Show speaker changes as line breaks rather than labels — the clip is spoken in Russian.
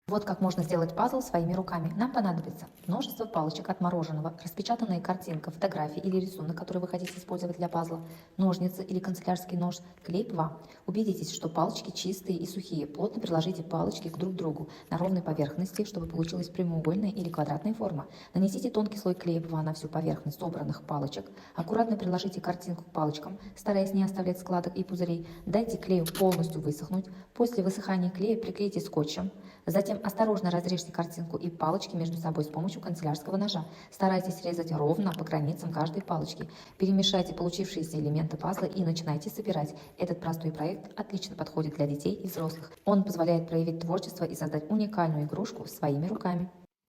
Вот как можно сделать пазл своими руками. Нам понадобится множество палочек от мороженого, распечатанная картинка, фотография или рисунок, который вы хотите использовать для пазла, ножницы или канцелярский нож, клей ПВА. Убедитесь, что палочки чистые и сухие. Плотно приложите палочки друг к другу на ровной поверхности, чтобы получилась прямоугольная или квадратная форма. Нанесите тонкий слой клея ПВА на всю поверхность собранных палочек. Аккуратно приложите картинку к палочкам, стараясь не оставлять складок и пузырей. Дайте клею полностью высохнуть. После высыхания клея приклейте скотчем. Затем осторожно разрежьте картинку и палочки между собой с помощью канцелярского ножа. Старайтесь резать ровно по границам каждой палочки. Перемешайте получившиеся элементы пазла и начинайте собирать. Этот простой проект отлично подходит для детей и взрослых. Он позволяет проявить творчество и создать уникальную игрушку своими руками.